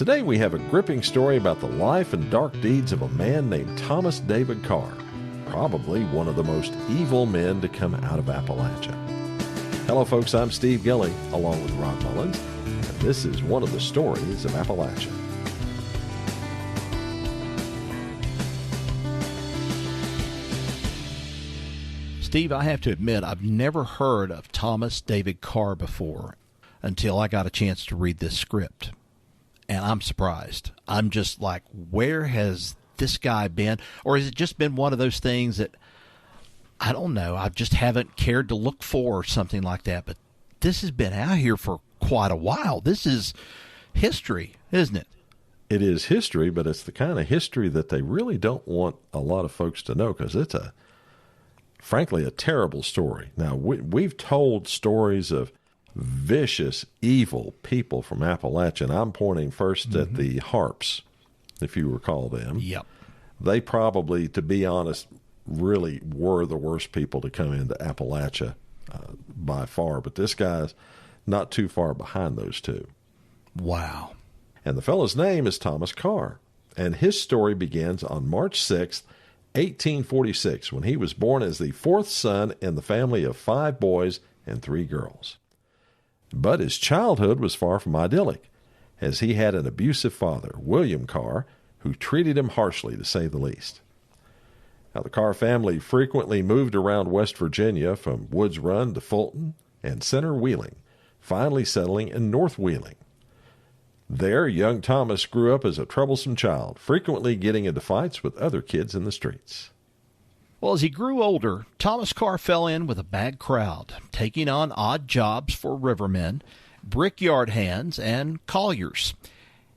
Today we have a gripping story about the life and dark deeds of a man named Thomas David Carr, probably one of the most evil men to come out of Appalachia. Hello folks, I'm Steve Gilly, along with Rod Mullins, and this is one of the stories of Appalachia. Steve, I have to admit, I've never heard of Thomas David Carr before until I got a chance to read this script. And I'm surprised. I'm just like, where has this guy been? Or has it just been one of those things that, I don't know, I just haven't cared to look for or something like that. But this has been out here for quite a while. This is history, isn't it? It is history, but it's the kind of history that they really don't want a lot of folks to know because it's frankly, a terrible story. Now, we've told stories of vicious, evil people from Appalachia, and I'm pointing first at the Harps, if you recall them. Yep. They probably, to be honest, really were the worst people to come into Appalachia by far, but this guy's not too far behind those two. Wow. And the fellow's name is Thomas Carr, and his story begins on March 6th, 1846, when he was born as the fourth son in the family of 5 boys and 3 girls. But his childhood was far from idyllic, as he had an abusive father, William Carr, who treated him harshly, to say the least. Now, the Carr family frequently moved around West Virginia from Woods Run to Fulton and Center Wheeling, finally settling in North Wheeling. There, young Thomas grew up as a troublesome child, frequently getting into fights with other kids in the streets. Well, as he grew older, Thomas Carr fell in with a bad crowd, taking on odd jobs for rivermen, brickyard hands, and colliers.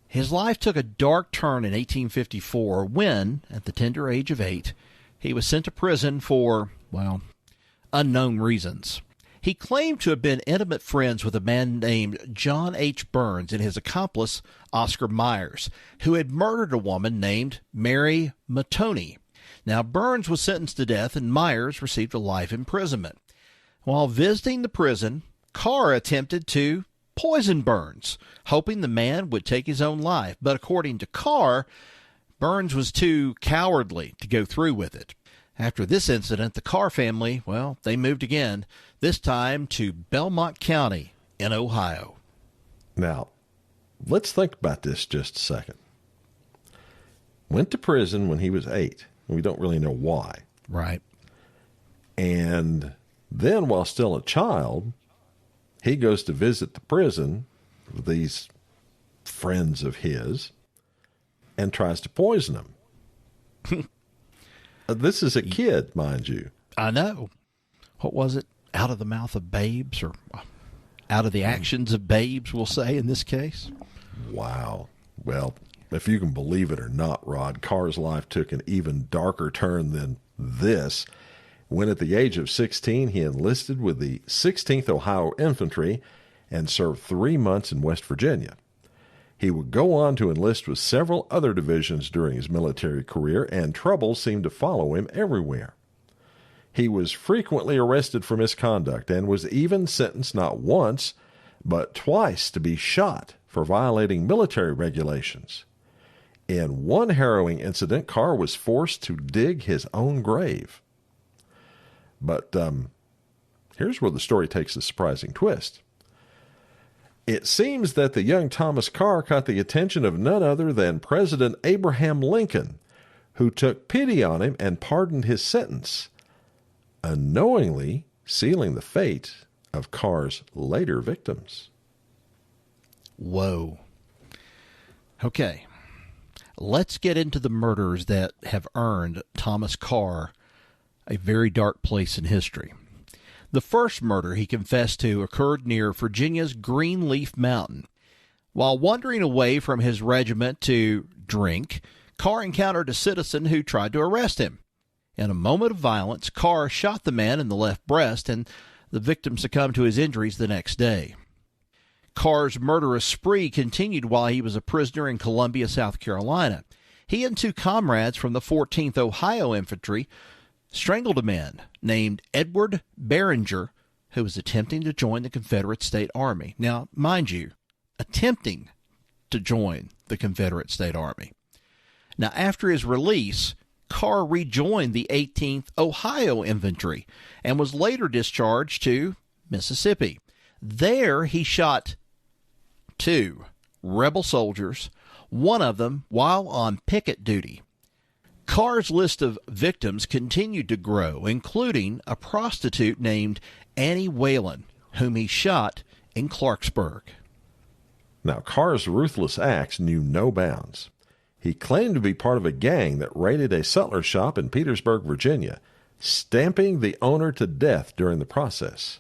His life took a dark turn in 1854 when, at the tender age of 8, he was sent to prison for, well, unknown reasons. He claimed to have been intimate friends with a man named John H. Burns and his accomplice, Oscar Myers, who had murdered a woman named Mary Matoney. Now, Burns was sentenced to death, and Myers received a life imprisonment. While visiting the prison, Carr attempted to poison Burns, hoping the man would take his own life. But according to Carr, Burns was too cowardly to go through with it. After this incident, the Carr family, well, they moved again, this time to Belmont County in Ohio. Now, let's think about this just a second. Went to prison when he was 8. We don't really know why. Right. And then, while still a child, he goes to visit the prison with these friends of his and tries to poison them. This is a kid, mind you. I know. What was it? Out of the mouth of babes, or out of the actions of babes, we'll say in this case. Wow. Well, if you can believe it or not, Rod, Carr's life took an even darker turn than this, when at the age of 16, he enlisted with the 16th Ohio Infantry and served 3 months in West Virginia. He would go on to enlist with several other divisions during his military career, and trouble seemed to follow him everywhere. He was frequently arrested for misconduct and was even sentenced not once, but twice to be shot for violating military regulations. In one harrowing incident, Carr was forced to dig his own grave. But here's where the story takes a surprising twist. It seems that the young Thomas Carr caught the attention of none other than President Abraham Lincoln, who took pity on him and pardoned his sentence, unknowingly sealing the fate of Carr's later victims. Whoa. Okay. Let's get into the murders that have earned Thomas Carr a very dark place in history. The first murder he confessed to occurred near Virginia's Greenleaf Mountain. While wandering away from his regiment to drink, Carr encountered a citizen who tried to arrest him. In a moment of violence, Carr shot the man in the left breast, and the victim succumbed to his injuries the next day. Carr's murderous spree continued while he was a prisoner in Columbia, South Carolina. He and 2 comrades from the 14th Ohio Infantry strangled a man named Edward Barringer, who was attempting to join the Confederate State Army. Now, mind you, attempting to join the Confederate State Army. Now, after his release, Carr rejoined the 18th Ohio Infantry and was later discharged to Mississippi. There, he shot 2 rebel soldiers, one of them while on picket duty. Carr's list of victims continued to grow, including a prostitute named Annie Whalen, whom he shot in Clarksburg. Now, Carr's ruthless acts knew no bounds. He claimed to be part of a gang that raided a sutler shop in Petersburg, Virginia, stamping the owner to death during the process.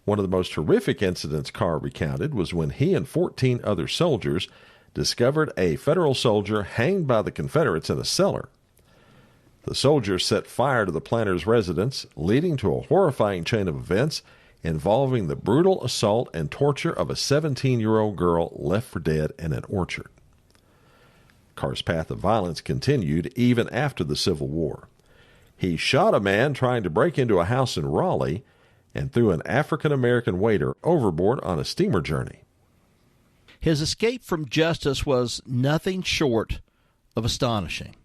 One of the most horrific incidents Carr recounted was when he and 14 other soldiers discovered a Federal soldier hanged by the Confederates in a cellar. The soldiers set fire to the planter's residence, leading to a horrifying chain of events involving the brutal assault and torture of a 17-year-old girl left for dead in an orchard. Carr's path of violence continued even after the Civil War. He shot a man trying to break into a house in Raleigh and threw an African-American waiter overboard on a steamer journey. His escape from justice was nothing short of astonishing.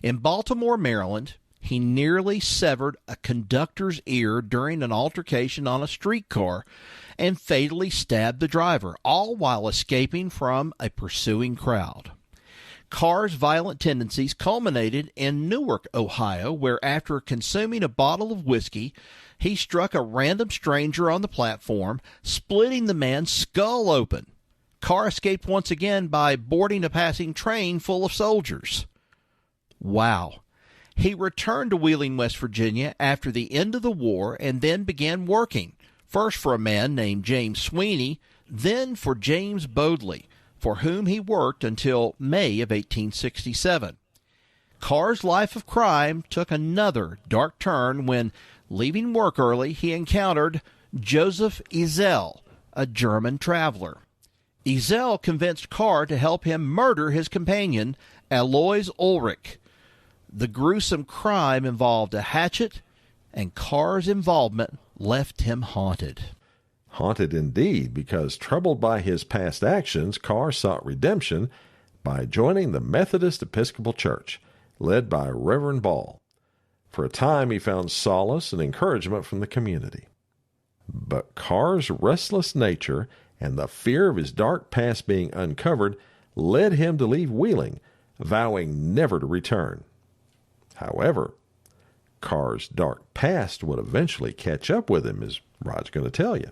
In Baltimore, Maryland, he nearly severed a conductor's ear during an altercation on a streetcar and fatally stabbed the driver, all while escaping from a pursuing crowd. Carr's violent tendencies culminated in Newark, Ohio, where after consuming a bottle of whiskey, he struck a random stranger on the platform, splitting the man's skull open. Carr escaped once again by boarding a passing train full of soldiers. Wow. He returned to Wheeling, West Virginia after the end of the war and then began working, first for a man named James Sweeney, then for James Bodley, for whom he worked until May of 1867. Carr's life of crime took another dark turn when, leaving work early, he encountered Joseph Ezel, a German traveler. Ezel convinced Carr to help him murder his companion, Alois Ulrich. The gruesome crime involved a hatchet, and Carr's involvement left him haunted. Haunted indeed, because troubled by his past actions, Carr sought redemption by joining the Methodist Episcopal Church, led by Reverend Ball. For a time, he found solace and encouragement from the community. But Carr's restless nature and the fear of his dark past being uncovered led him to leave Wheeling, vowing never to return. However, Carr's dark past would eventually catch up with him, as Rod's going to tell you.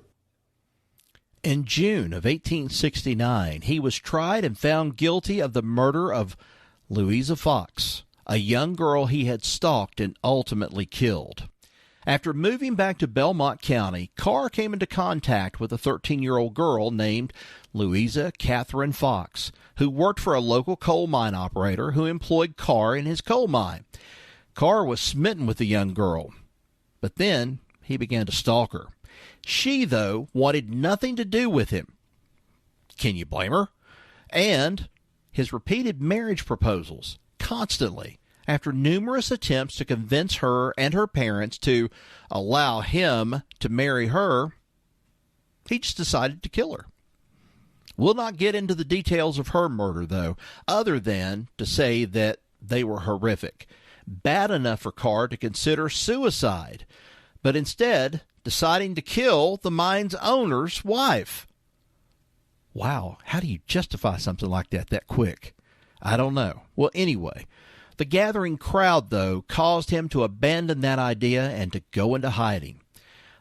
In June of 1869, he was tried and found guilty of the murder of Louisa Fox, a young girl he had stalked and ultimately killed. After moving back to Belmont County, Carr came into contact with a 13-year-old girl named Louisa Catherine Fox, who worked for a local coal mine operator who employed Carr in his coal mine. Carr was smitten with the young girl, but then he began to stalk her. She, though, wanted nothing to do with him. Can you blame her? And his repeated marriage proposals, constantly, after numerous attempts to convince her and her parents to allow him to marry her, he just decided to kill her. We'll not get into the details of her murder, though, other than to say that they were horrific. Bad enough for Carr to consider suicide, but instead deciding to kill the mine's owner's wife. Wow, how do you justify something like that quick? I don't know. Well, anyway, the gathering crowd, though, caused him to abandon that idea and to go into hiding.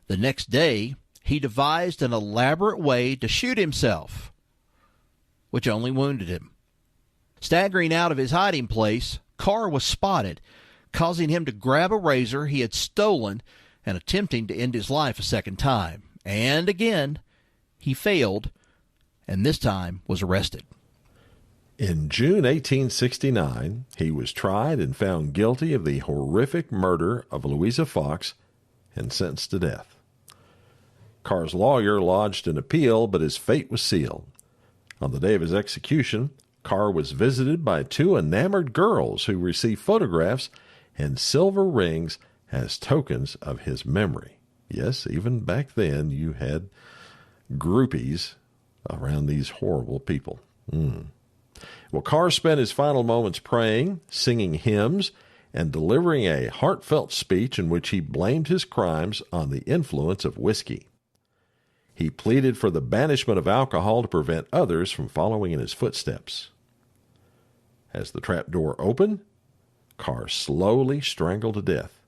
The next day, he devised an elaborate way to shoot himself, which only wounded him. Staggering out of his hiding place, Carr was spotted, causing him to grab a razor he had stolen and attempting to end his life a second time. And again, he failed, and this time was arrested. In June 1869, he was tried and found guilty of the horrific murder of Louisa Fox and sentenced to death. Carr's lawyer lodged an appeal, but his fate was sealed. On the day of his execution, Carr was visited by 2 enamored girls who received photographs and silver rings as tokens of his memory. Yes, even back then you had groupies around these horrible people. Well, Carr spent his final moments praying, singing hymns, and delivering a heartfelt speech in which he blamed his crimes on the influence of whiskey. He pleaded for the banishment of alcohol to prevent others from following in his footsteps. As the trapdoor opened, Carr slowly strangled to death.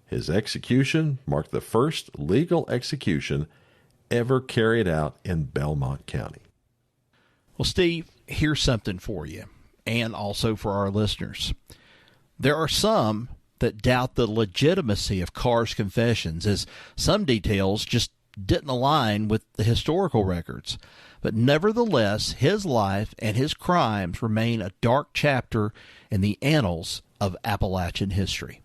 His execution marked the first legal execution ever carried out in Belmont County. Well, Steve, here's something for you, and also for our listeners. There are some that doubt the legitimacy of Carr's confessions, as some details just didn't align with the historical records. But nevertheless, his life and his crimes remain a dark chapter in the annals of Appalachian history.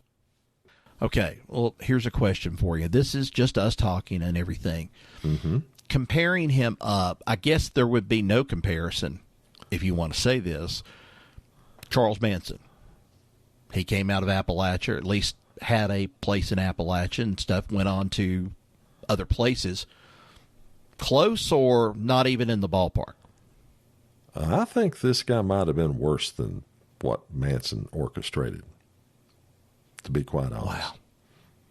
Okay, well, here's a question for you. This is just us talking and everything. Mm-hmm. Comparing him up, I guess there would be no comparison, if you want to say this. Charles Manson. He came out of Appalachia, or at least had a place in Appalachia and stuff, went on to other places. Close or not even in the ballpark? I think this guy might have been worse than what Manson orchestrated, to be quite honest. Wow.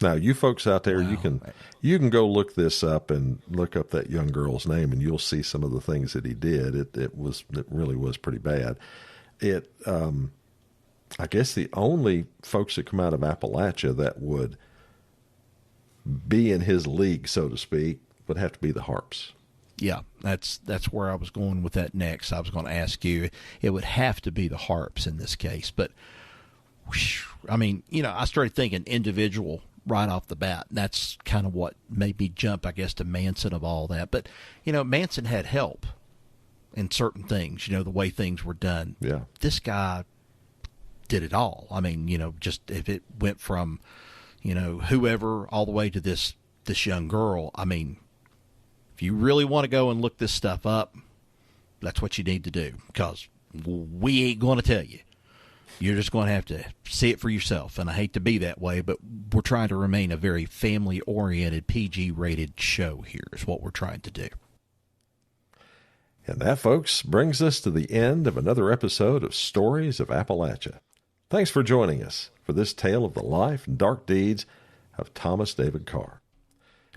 Now, you folks out there, Wow. you can go look this up and look up that young girl's name, and you'll see some of the things that he did. It really was pretty bad. I guess the only folks that come out of Appalachia that would be in his league, so to speak, would have to be the Harps. Yeah, that's where I was going with that next. I was going to ask you, it would have to be the Harps in this case. But, I mean, I started thinking individual right off the bat. And that's kind of what made me jump, I guess, to Manson of all that. But, Manson had help in certain things, the way things were done. Yeah. This guy did it all. I mean, just if it went from, whoever all the way to this young girl, I mean, if you really want to go and look this stuff up, that's what you need to do, because we ain't going to tell you. You're just going to have to see it for yourself. And I hate to be that way, but we're trying to remain a very family-oriented, PG-rated show here is what we're trying to do. And that, folks, brings us to the end of another episode of Stories of Appalachia. Thanks for joining us for this tale of the life and dark deeds of Thomas David Carr.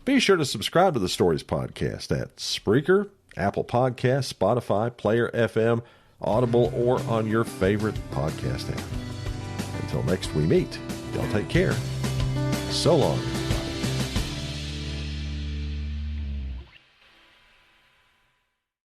Be sure to subscribe to the Stories Podcast at Spreaker, Apple Podcasts, Spotify, Player FM, Audible, or on your favorite podcast app. Until next we meet, y'all take care. So long.